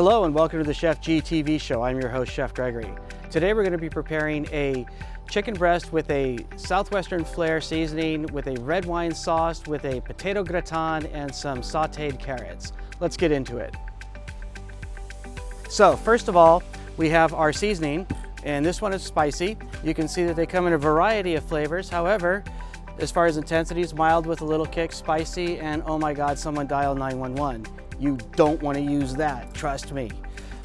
Hello and welcome to the Chef G TV show. I'm your host, Chef Gregory. Today we're going to be preparing a chicken breast with a southwestern flair seasoning, with a red wine sauce, with a potato gratin, and some sauteed carrots. Let's get into it. So first of all, we have our seasoning, and this one is spicy. You can see that they come in a variety of flavors. However, as far as intensities, mild with a little kick, spicy, and oh my God, someone dial 911. You don't want to use that, trust me.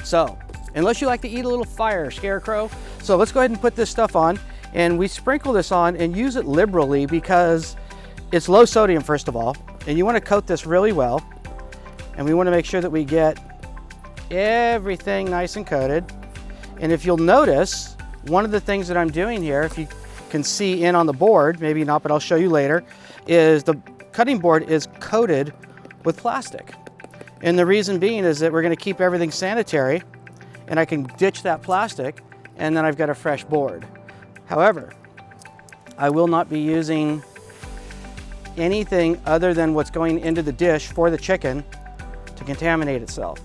So, unless you like to eat a little fire, scarecrow. So let's go ahead and put this stuff on, and we sprinkle this on and use it liberally because it's low sodium, first of all, and you want to coat this really well. And we want to make sure that we get everything nice and coated. And if you'll notice, one of the things that I'm doing here, if you can see in on the board, maybe not, but I'll show you later, is the cutting board is coated with plastic. And the reason being is that we're going to keep everything sanitary, and I can ditch that plastic, and then I've got a fresh board. However, I will not be using anything other than what's going into the dish for the chicken to contaminate itself.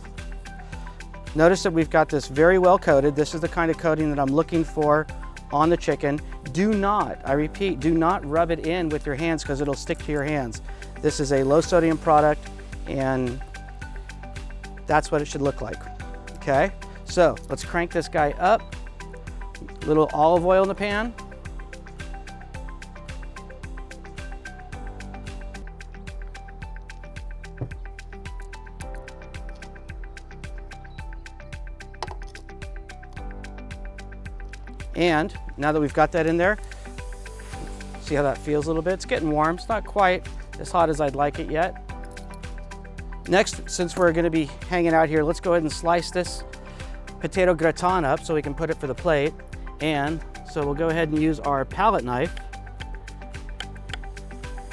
Notice that we've got this very well coated. This is the kind of coating that I'm looking for on the chicken. Do not, I repeat, do not rub it in with your hands because it'll stick to your hands. This is a low sodium product, and that's what it should look like. Okay, so let's crank this guy up. A little olive oil in the pan. And now that we've got that in there, see how that feels a little bit? It's getting warm. It's not quite as hot as I'd like it yet. Next, since we're going to be hanging out here, let's go ahead and slice this potato gratin up so we can put it for the plate. And so we'll go ahead and use our palette knife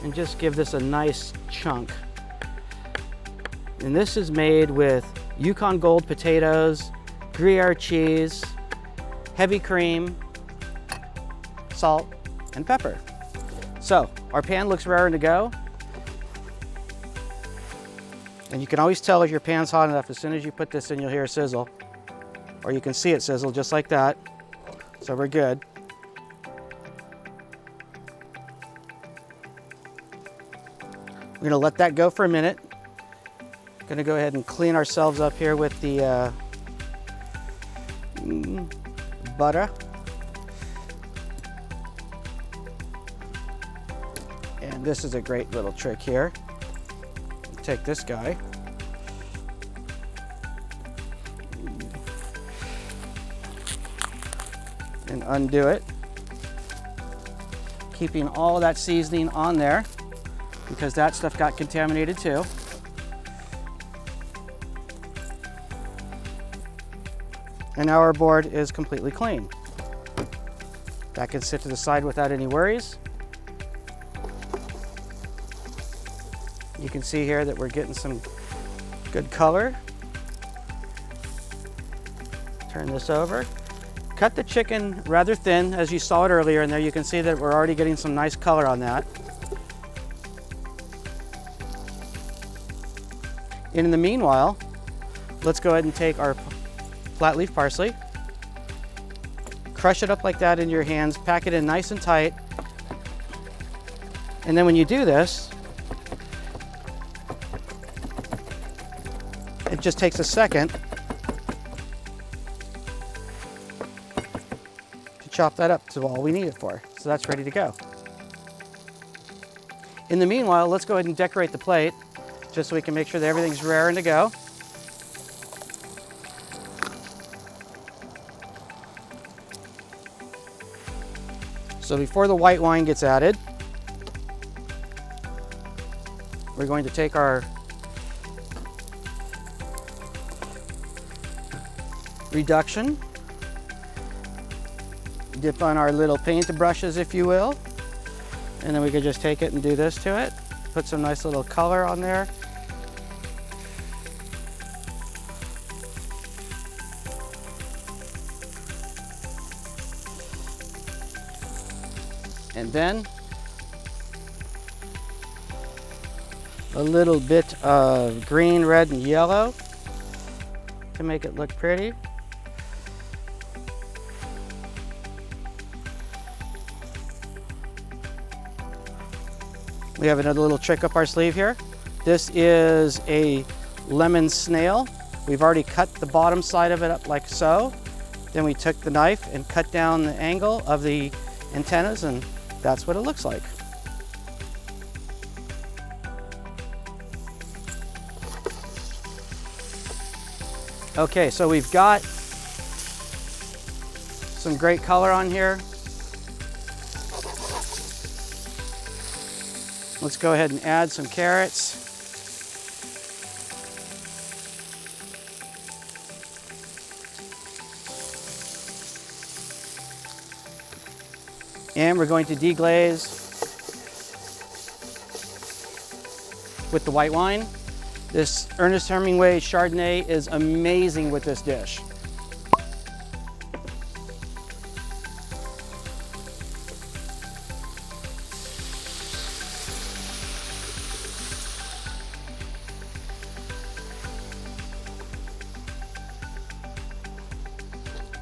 and just give this a nice chunk. And this is made with Yukon Gold potatoes, Gruyere cheese, heavy cream, salt, and pepper. So our pan looks raring to go. And you can always tell if your pan's hot enough. As soon as you put this in, you'll hear a sizzle, or you can see it sizzle just like that. So we're good. We're gonna let that go for a minute. Gonna go ahead and clean ourselves up here with the butter. And this is a great little trick here. Take this guy. And undo it. Keeping all that seasoning on there because that stuff got contaminated too. And now our board is completely clean. That can sit to the side without any worries. You can see here that we're getting some good color. Turn this over. Cut the chicken rather thin, as you saw it earlier in there. You can see that we're already getting some nice color on that. And in the meanwhile, let's go ahead and take our flat leaf parsley, crush it up like that in your hands, pack it in nice and tight. And then when you do this, it just takes a second to chop that up to all we need it for. So that's ready to go. In the meanwhile, let's go ahead and decorate the plate just so we can make sure that everything's raring to go. So before the white wine gets added, we're going to take our reduction, dip on our little paint brushes, if you will, and then we could just take it and do this to it. Put some nice little color on there. And then a little bit of green, red, and yellow. to make it look pretty. We have another little trick up our sleeve here. This is a lemon snail. We've already cut the bottom side of it up like so. Then we took the knife and cut down the angle of the antennas, and that's what it looks like. Okay, so we've got some great color on here. Let's go ahead and add some carrots. And we're going to deglaze with the white wine. This Ernest Hemingway Chardonnay is amazing with this dish.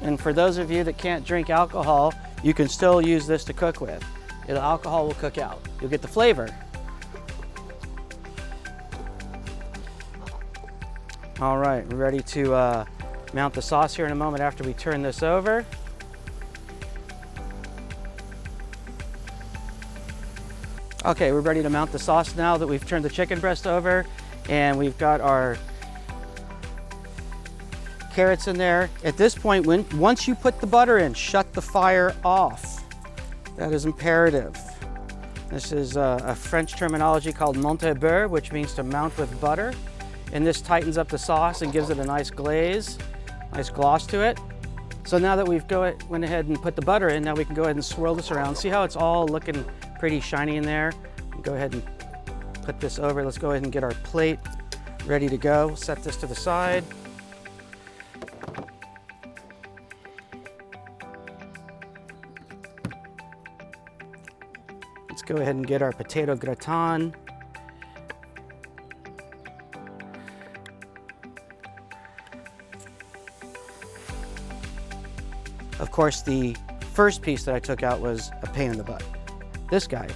And for those of you that can't drink alcohol, you can still use this to cook with. The alcohol will cook out. You'll get the flavor. All right, we're ready to mount the sauce here in a moment after we turn this over. Okay, we're ready to mount the sauce now that we've turned the chicken breast over, and we've got our carrots in there. At this point, once you put the butter in, shut the fire off. That is imperative. This is a French terminology called monter beurre, which means to mount with butter. And this tightens up the sauce and gives it a nice glaze, nice gloss to it. So now that we've went ahead and put the butter in, now we can go ahead and swirl this around. See how it's all looking pretty shiny in there? Go ahead and put this over. Let's go ahead and get our plate ready to go. Set this to the side. Let's go ahead and get our potato gratin. Of course, the first piece that I took out was a pain in the butt. This guy,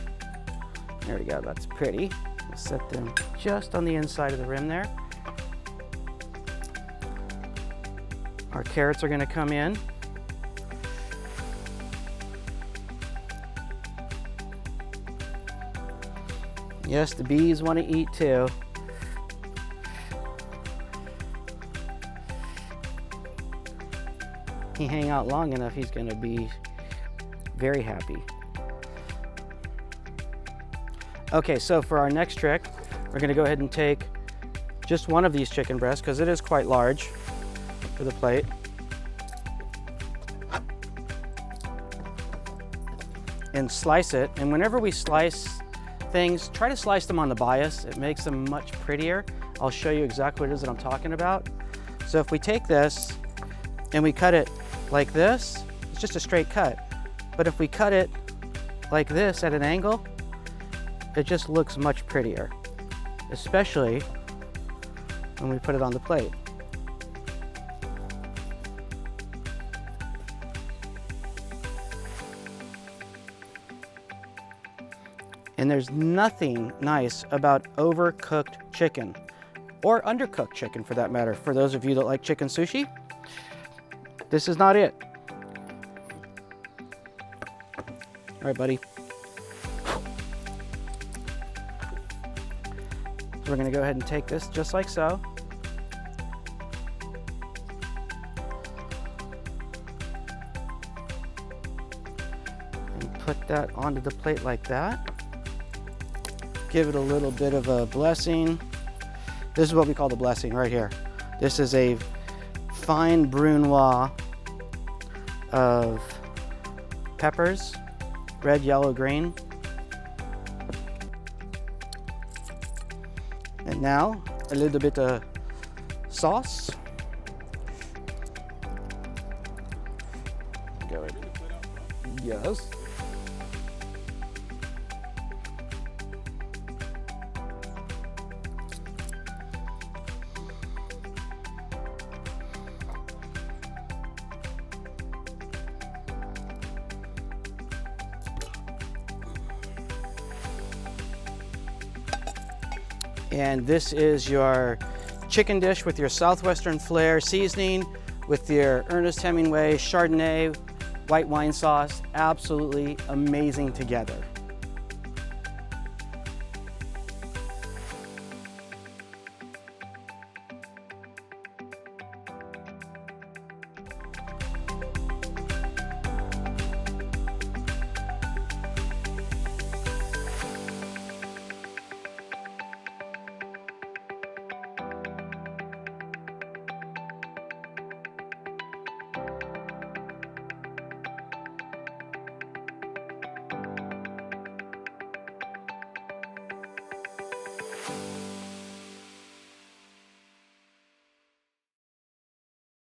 there we go, that's pretty. We'll set them just on the inside of the rim there. Our carrots are gonna come in. Yes, the bees want to eat too. He hang out long enough, he's going to be very happy. Okay, so for our next trick, we're going to go ahead and take just one of these chicken breasts, because it is quite large for the plate. And slice it. And whenever we slice things, try to slice them on the bias. It makes them much prettier. I'll show you exactly what it is that I'm talking about. So if we take this and we cut it like this, it's just a straight cut. But if we cut it like this at an angle, it just looks much prettier, especially when we put it on the plate. And there's nothing nice about overcooked chicken, or undercooked chicken for that matter. For those of you that like chicken sushi, this is not it. All right, buddy. So we're gonna go ahead and take this just like so. And put that onto the plate like that. Give it a little bit of a blessing. This is what we call the blessing right here. This is a fine brunoise of peppers, red, yellow, green. And now a little bit of sauce. Go ahead. Yes. And this is your chicken dish with your southwestern flair seasoning, with your Ernest Hemingway Chardonnay white wine sauce. Absolutely amazing together.